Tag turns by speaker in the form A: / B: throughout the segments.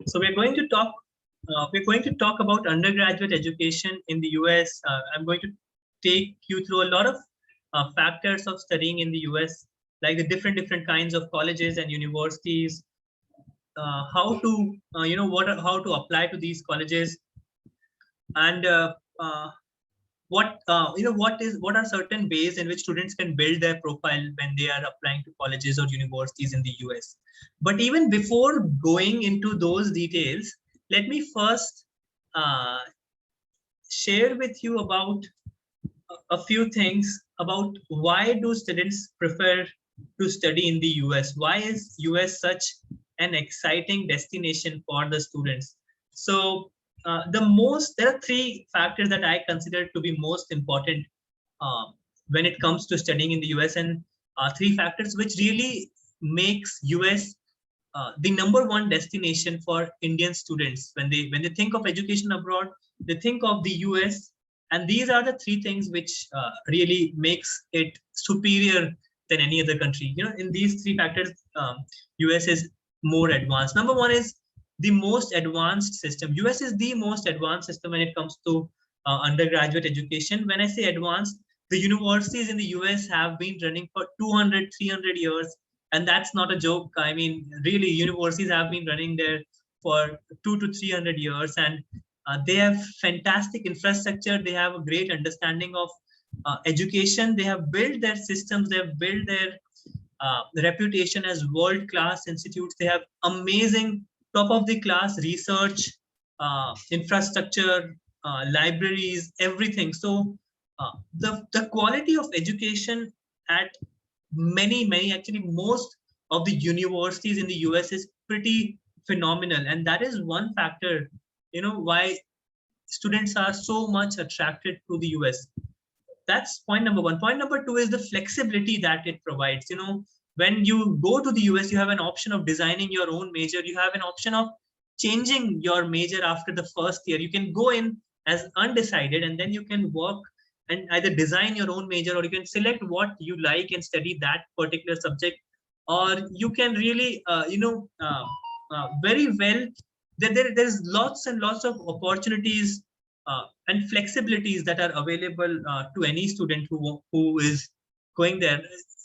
A: So we're going to talk about undergraduate education in the US. I'm going to take you through a lot of factors of studying in the US, like the different kinds of colleges and universities, how to how to apply to these colleges, and what are certain ways in which students can build their profile when they are applying to colleges or universities in the US. But even before going into those details, let me first uh, share with you about a few things about why do students prefer to study in the US. Why is US such an exciting destination for the students? So there are three factors that I consider to be most important when it comes to studying in the US, and three factors which really makes US the number one destination for Indian students. When they think of education abroad, they think of the US, and these are the three things which really makes it superior than any other country. In these three factors, US is more advanced. Number one is the most advanced system. US is the most advanced system when it comes to undergraduate education. When I say advanced, the universities in the US have been running for 200, 300 years, and that's not a joke. I mean, really, universities have been running there for 2 to 300 years, and they have fantastic infrastructure. They have a great understanding of education. They have built their systems. They have built their reputation as world-class institutes. They have amazing top of the class research, infrastructure, libraries, everything. So the quality of education at actually most of the universities in the US is pretty phenomenal, and that is one factor why students are so much attracted to the US. That's point number one. Point number two is the flexibility that it provides. When you go to the US, you have an option of designing your own major. You have an option of changing your major after the first year. You can go in as undecided, and then you can work and either design your own major, or you can select what you like and study that particular subject, or you can really very well there's lots and lots of opportunities and flexibilities that are available to any student who is going there.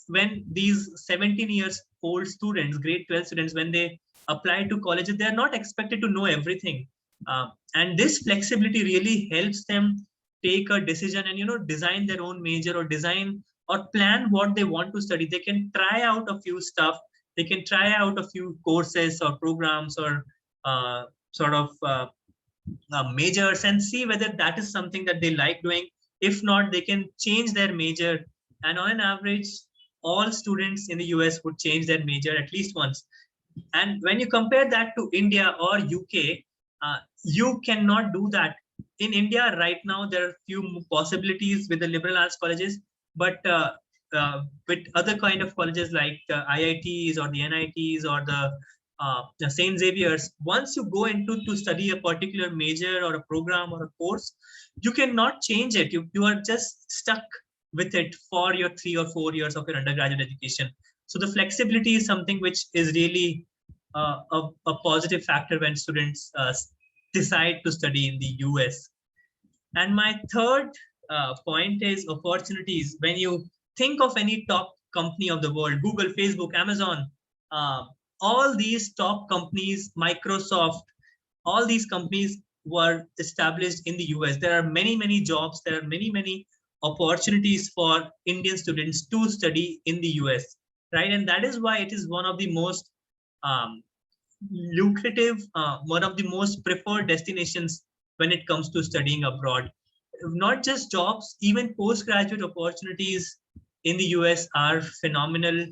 A: When these 17 years old students, grade 12 students, when they apply to colleges, they are not expected to know everything, and this flexibility really helps them take a decision and design their own major, or design or plan what they want to study. They can try out a few stuff. They can try out a few courses or programs, or sort of majors, and see whether that is something that they like doing. If not, they can change their major, and on an average, all students in the US would change their major at least once. And when you compare that to India or UK, you cannot do that. In India right now, there are few possibilities with the liberal arts colleges, but with other kind of colleges like the IITs or the NITs or the St. Xavier's, once you go into to study a particular major or a program or a course, you cannot change it. You are just stuck with it for your 3 or 4 years of your undergraduate education. So the flexibility is something which is really a positive factor when students decide to study in the US. And my third point is opportunities. When you think of any top company of the world, Google, Facebook, Amazon, uh, all these top companies, Microsoft, all these companies were established in the US. There are many jobs. There are many opportunities for Indian students to study in the US, right? And that is why it is one of the most um, lucrative, one of the most preferred destinations when it comes to studying abroad. Not just jobs, even postgraduate opportunities in the US are phenomenal.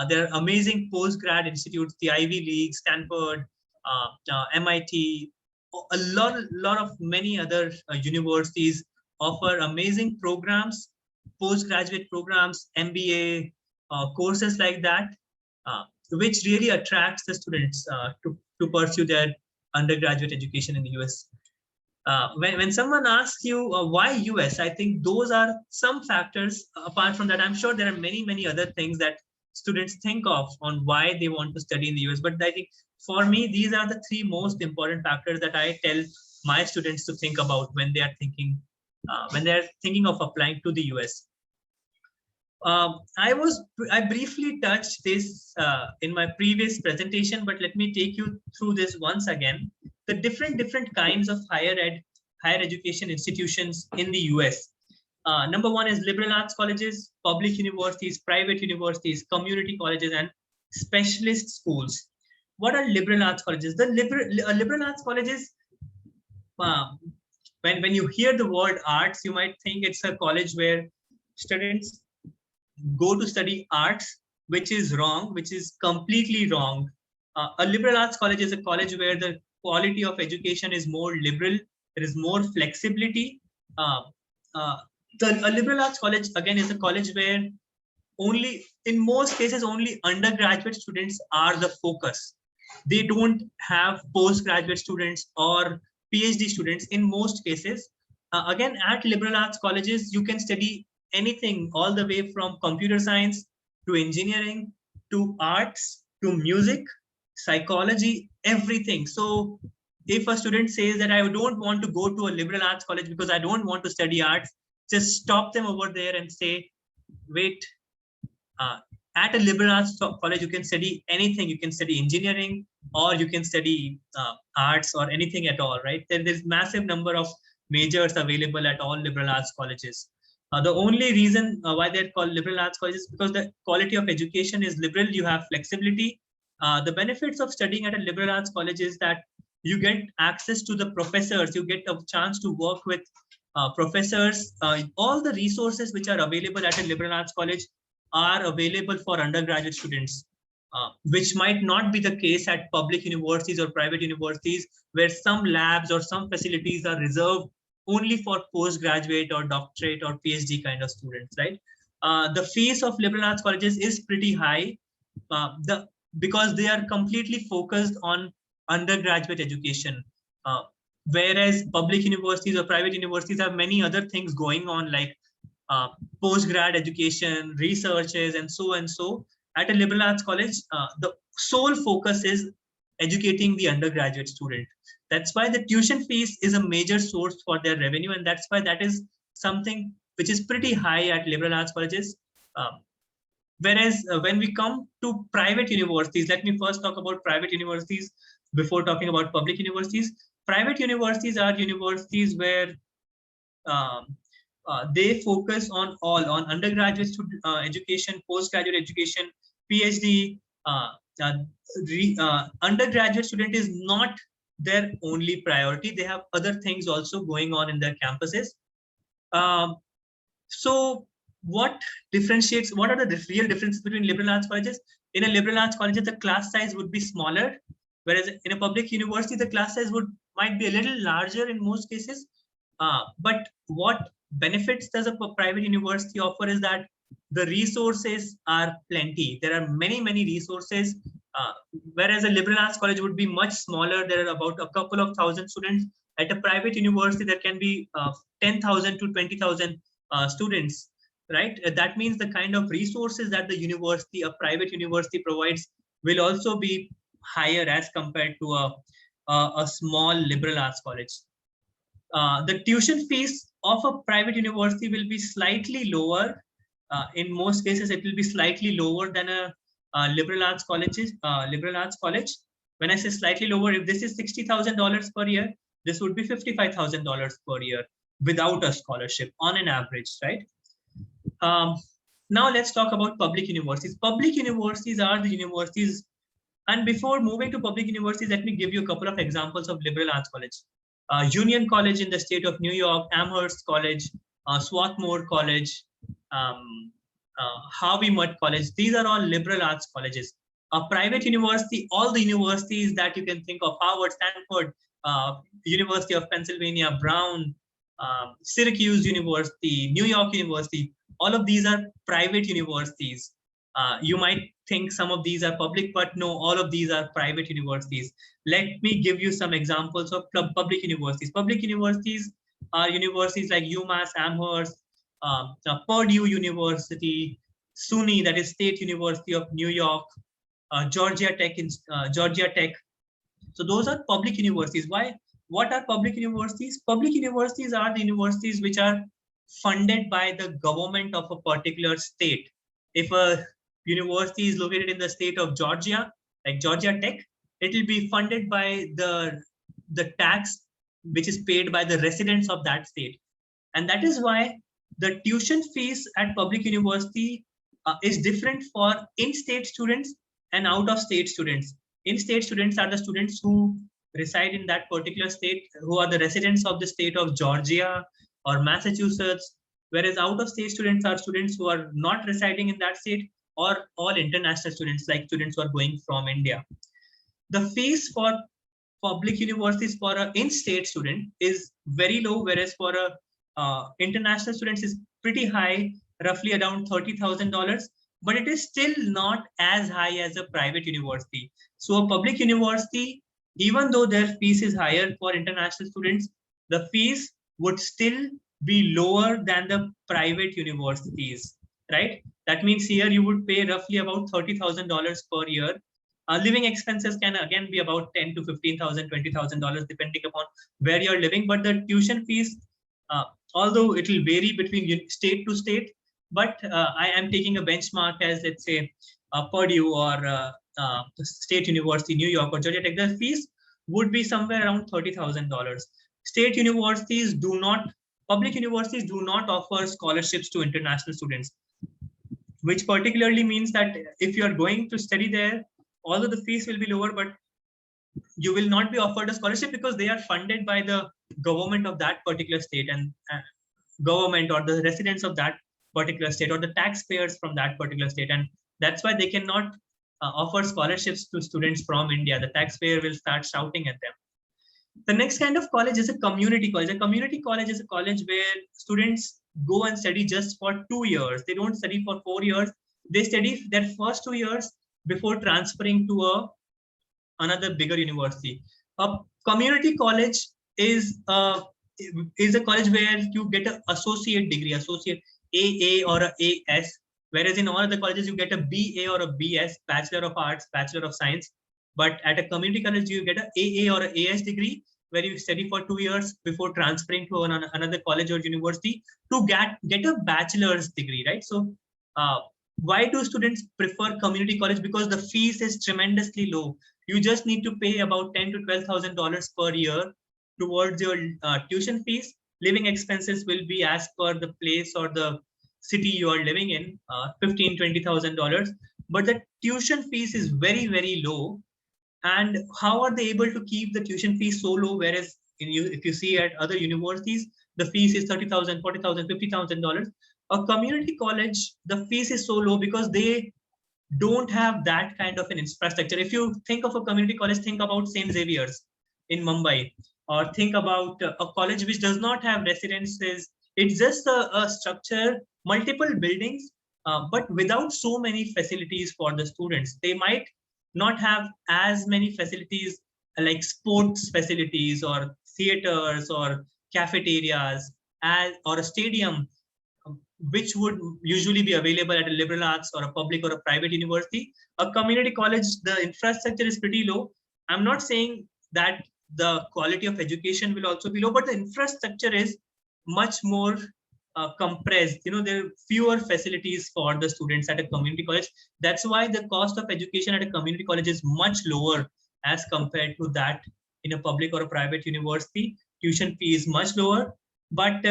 A: There are amazing postgrad institutes, the Ivy League, Stanford, MIT, lot of many other universities offer amazing programs, postgraduate programs, MBA courses like that, which really attracts the students to pursue their undergraduate education in the US. When someone asks you why US, I think those are some factors. Apart from that, I'm sure there are many other things that students think of on why they want to study in the US. But I think for me, these are the three most important factors that I tell my students to think about when they are thinking of applying to the US. I briefly touched this in my previous presentation, but let me take you through this once again. The different kinds of higher education institutions in the US. Number one is liberal arts colleges, public universities, private universities, community colleges, and specialist schools. What are liberal arts colleges? The liberal arts colleges, uh, when you hear the word arts, you might think it's a college where students go to study arts, which is wrong, which is completely wrong. A liberal arts college is a college where the quality of education is more liberal, there is more flexibility. Uh, uh, a liberal arts college, again, is a college where in most cases, only undergraduate students are the focus. They don't have postgraduate students or PhD students in most cases. Again, at liberal arts colleges, you can study anything, all the way from computer science to engineering to arts to music, psychology, everything. So if a student says that I don't want to go to a liberal arts college because I don't want to study arts, just stop them over there and say, wait, at a liberal arts college, you can study anything. You can study engineering, or you can study arts, or anything at all, right? There's massive number of majors available at all liberal arts colleges. The only reason why they're called liberal arts colleges is because the quality of education is liberal. You have flexibility. The benefits of studying at a liberal arts college is that you get access to the professors. You get a chance to work with professors. All the resources which are available at a liberal arts college are available for undergraduate students, which might not be the case at public universities or private universities, where some labs or some facilities are reserved only for postgraduate or doctorate or PhD kind of students, right? The fees of liberal arts colleges is pretty high, because they are completely focused on undergraduate education, whereas public universities or private universities have many other things going on, like post-grad education, researches, and so and so. At a liberal arts college, the sole focus is educating the undergraduate student. That's why the tuition fees is a major source for their revenue, and that's why that is something which is pretty high at liberal arts colleges. Whereas when we come to private universities, let me first talk about private universities before talking about public universities. Private universities are universities where they focus on undergraduate education, postgraduate education, PhD. Undergraduate student is not their only priority. They have other things also going on in their campuses. So what are the real differences between liberal arts colleges? In a liberal arts college, the class size would be smaller, whereas in a public university, the class size might be a little larger in most cases. But what benefits does a private university offer is that the resources are plenty. There are many resources, whereas a liberal arts college would be much smaller. There are about a couple of thousand students. At a private university, there can be 10,000 to 20,000 students, right? That means the kind of resources that a private university provides will also be higher as compared to a small liberal arts college. The tuition fees of a private university will be slightly lower. In most cases, it will be slightly lower than a liberal arts college. When I say slightly lower, if this is $60,000 per year, this would be $55,000 per year without a scholarship on an average, right? Now let's talk about public universities. Public universities are the universities. And before moving to public universities, let me give you a couple of examples of liberal arts college. Union College in the state of New York, Amherst College, Swarthmore College, Harvey Mudd College. These are all liberal arts colleges. A private university, all the universities that you can think of, Harvard, Stanford, University of Pennsylvania, Brown, Syracuse University, New York University, all of these are private universities. You might think some of these are public, but no, all of these are private universities. Let me give you some examples of public universities. Public universities are universities like UMass, Amherst, Purdue University, SUNY, that is State University of New York, Georgia Tech, Georgia Tech. So those are public universities. Why? What are public universities? Public universities are the universities which are funded by the government of a particular state. If a university is located in the state of Georgia, like Georgia Tech, it will be funded by the tax which is paid by the residents of that state. And that is why the tuition fees at public university is different for in-state students and out-of-state students. In-state students are the students who reside in that particular state, who are the residents of the state of Georgia or Massachusetts, whereas out-of-state students are students who are not residing in that state, or all international students, like students who are going from India. The fees for public universities for an in-state student is very low, whereas for a international students is pretty high, roughly around $30,000, but it is still not as high as a private university. So a public university, even though their fees is higher for international students, the fees would still be lower than the private universities, right? That means here you would pay roughly about $30,000 per year. Living expenses can again be about $10,000 to $15,000, $20,000 depending upon where you're living. But the tuition fees, although it will vary between state to state, but I am taking a benchmark as, let's say, Purdue or State University, New York or Georgia Tech, the fees would be somewhere around $30,000. State universities do not, public universities do not offer scholarships to international students, which particularly means that if you are going to study there, although the fees will be lower, but you will not be offered a scholarship because they are funded by the government of that particular state, and government or the residents of that particular state, or the taxpayers from that particular state. And that's why they cannot offer scholarships to students from India. The taxpayer will start shouting at them. The next kind of college is a community college. A community college is a college where students go and study just for 2 years. They don't study for 4 years. They study their first 2 years before transferring to another bigger university. A community college is a college where you get an associate degree, associate AA or a AS, whereas in all other colleges you get a BA or a BS, Bachelor of Arts, Bachelor of Science. But at a community college you get an AA or an AS degree, where you study for 2 years before transferring to another college or university to get a bachelor's degree, right? So why do students prefer community college? Because the fees is tremendously low. You just need to pay about $10,000 to $12,000 per year towards your tuition fees. Living expenses will be as per the place or the city you are living in, $15,000 to $20,000. But the tuition fees is very, very low. And how are they able to keep the tuition fees so low? Whereas if you see at other universities, the fees is $30,000, $40,000, $50,000. A community college, the fees is so low because they don't have that kind of an infrastructure. If you think of a community college, think about St. Xavier's in Mumbai, or think about a college which does not have residences. It's just a structure, multiple buildings, but without so many facilities for the students. They might not have as many facilities like sports facilities or theaters or cafeterias or a stadium, which would usually be available at a liberal arts or a public or a private university. A community college, the infrastructure is pretty low. I'm not saying that the quality of education will also be low, but the infrastructure is much more compressed. There are fewer facilities for the students at a community college. That's why the cost of education at a community college is much lower as compared to that in a public or a private university. Tuition fee is much lower, but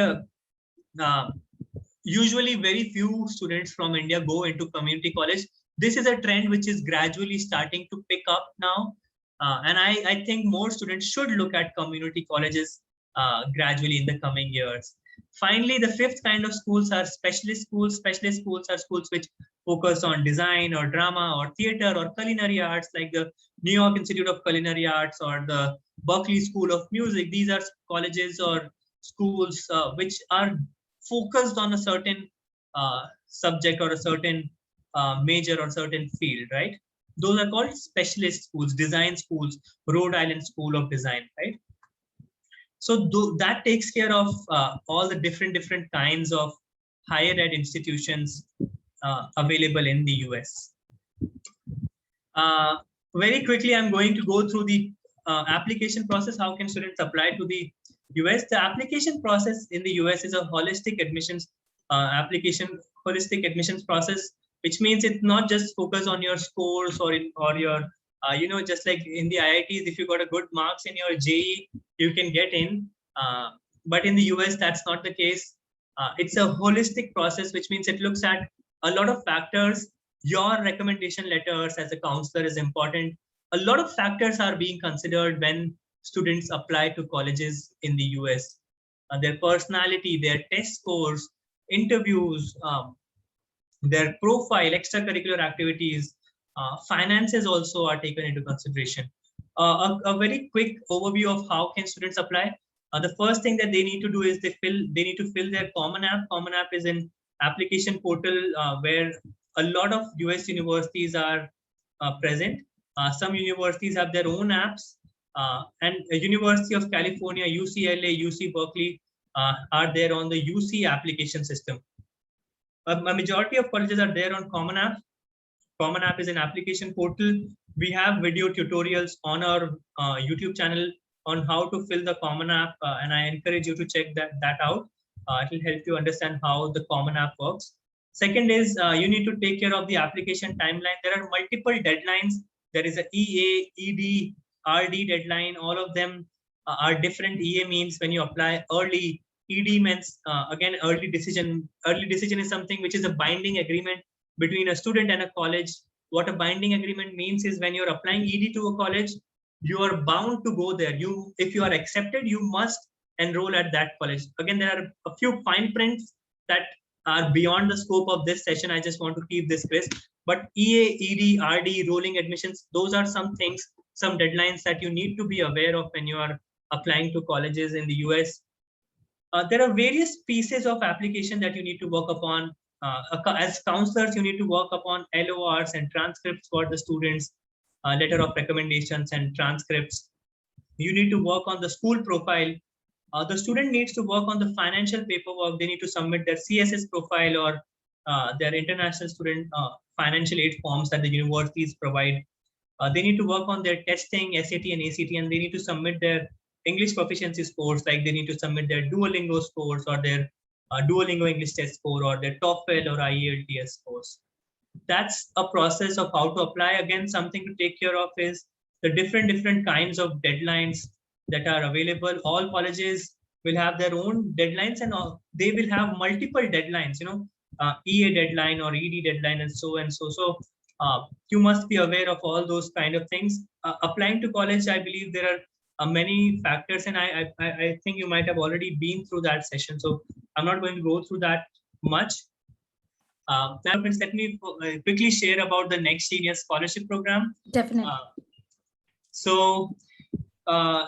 A: usually very few students from India go into community college. This is a trend which is gradually starting to pick up now. And I think more students should look at community colleges gradually in the coming years. Finally, the fifth kind of schools are specialist schools. Specialist schools are schools which focus on design or drama or theater or culinary arts, like the New York Institute of Culinary Arts or the Berklee School of Music. These are colleges or schools which are focused on a certain subject or a certain major or certain field, right? Those are called specialist schools. Design schools, Rhode Island School of Design, right? So that takes care of all the different kinds of higher ed institutions available in the US. Very quickly, I'm going to go through the application process. How can students apply to the US? The application process in the US is a holistic admissions holistic admissions process, which means it's not just focus on your scores or your just like in the IITs, if you got a good marks in your JEE, you can get in. But in the US, that's not the case. It's a holistic process, which means it looks at a lot of factors. Your recommendation letters as a counselor is important. A lot of factors are being considered when students apply to colleges in the US. Their personality, their test scores, interviews, their profile, extracurricular activities, finances also are taken into consideration. A very quick overview of how can students apply. The first thing that they need to do is they need to fill their Common App. Common App is an application portal where a lot of US universities are present. Some universities have their own apps, and University of California, UCLA, UC Berkeley are there on the UC application system. A majority of colleges are there on Common App. Common App is an application portal. We have video tutorials on our YouTube channel on how to fill the Common App, and I encourage you to check that out. It will help you understand how the Common App works. Second is you need to take care of the application timeline. There are multiple deadlines. There is a EA, ED, RD deadline. All of them are different. EA means when you apply early. ED means again early decision. Early decision is something which is a binding agreement between a student and a college. What a binding agreement means is when you're applying ED to a college, you are bound to go there. If you are accepted, you must enroll at that college. Again, there are a few fine prints that are beyond the scope of this session. I just want to keep this crisp. But EA, ED, RD, rolling admissions, those are some things, some deadlines that you need to be aware of when you are applying to colleges in the US. There are various pieces of application that you need to work upon. As counselors, you need to work upon LORs and transcripts for the students, letter of recommendations and transcripts. You need to work on the school profile. The student needs to work on the financial paperwork. They need to submit their CSS profile or their international student financial aid forms that the universities provide. They need to work on their testing, SAT and ACT, and they need to submit their English proficiency scores, like they need to submit their Duolingo scores or their Duolingo English test score or their TOEFL or IELTS scores. That's a process of how to apply. Again, something to take care of is the different kinds of deadlines that are available. All colleges will have their own deadlines, and they will have multiple deadlines, EA deadline or ED deadline and so and so. So you must be aware of all those kind of things. Applying to college, I believe there are many factors, and I think you might have already been through that session, so I'm not going to go through that much. Now, friends, let me quickly share about the Next Genius Scholarship Program.
B: Definitely.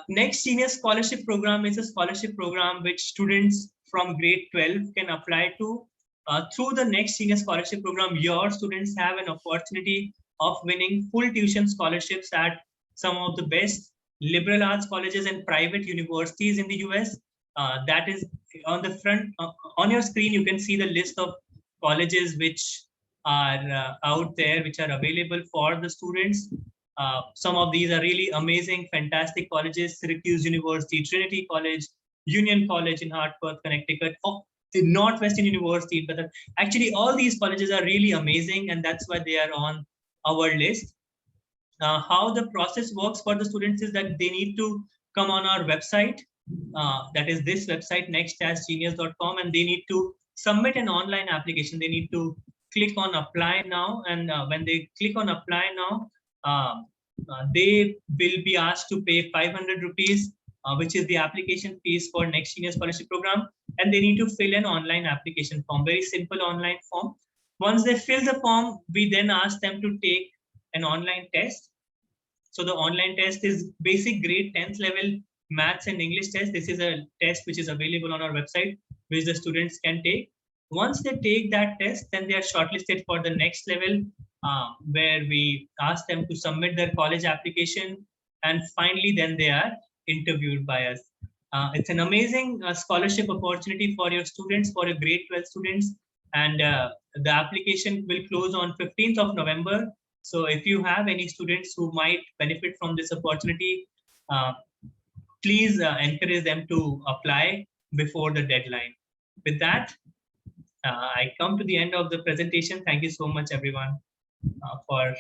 A: Next Genius Scholarship Program is a scholarship program which students from grade 12 can apply to. Through the Next Genius Scholarship Program, your students have an opportunity of winning full tuition scholarships at some of the best liberal arts colleges and private universities in the US. That is on the front, on your screen, you can see the list of colleges which are out there, which are available for the students. Some of these are really amazing, fantastic colleges: Syracuse University, Trinity College, Union College in Hartford, Connecticut, Northwestern University. But actually, all these colleges are really amazing, and that's why they are on our list. How the process works for the students is that they need to come on our website. That is this website, next-genius.com, and they need to submit an online application. They need to click on apply now, and when they click on apply now, they will be asked to pay 500 rupees, which is the application fees for Next Genius Scholarship Program, and they need to fill an online application form, very simple online form. Once they fill the form, we then ask them to take an online test. So the online test is basic grade 10th level maths and English test. This is a test which is available on our website, which the students can take. Once they take that test, then they are shortlisted for the next level, where we ask them to submit their college application, and finally then they are interviewed by us. It's an amazing scholarship opportunity for your students, for your grade 12 students, and the application will close on 15th of November. So if you have any students who might benefit from this opportunity, please encourage them to apply before the deadline. With that, I come to the end of the presentation. Thank you so much, everyone, for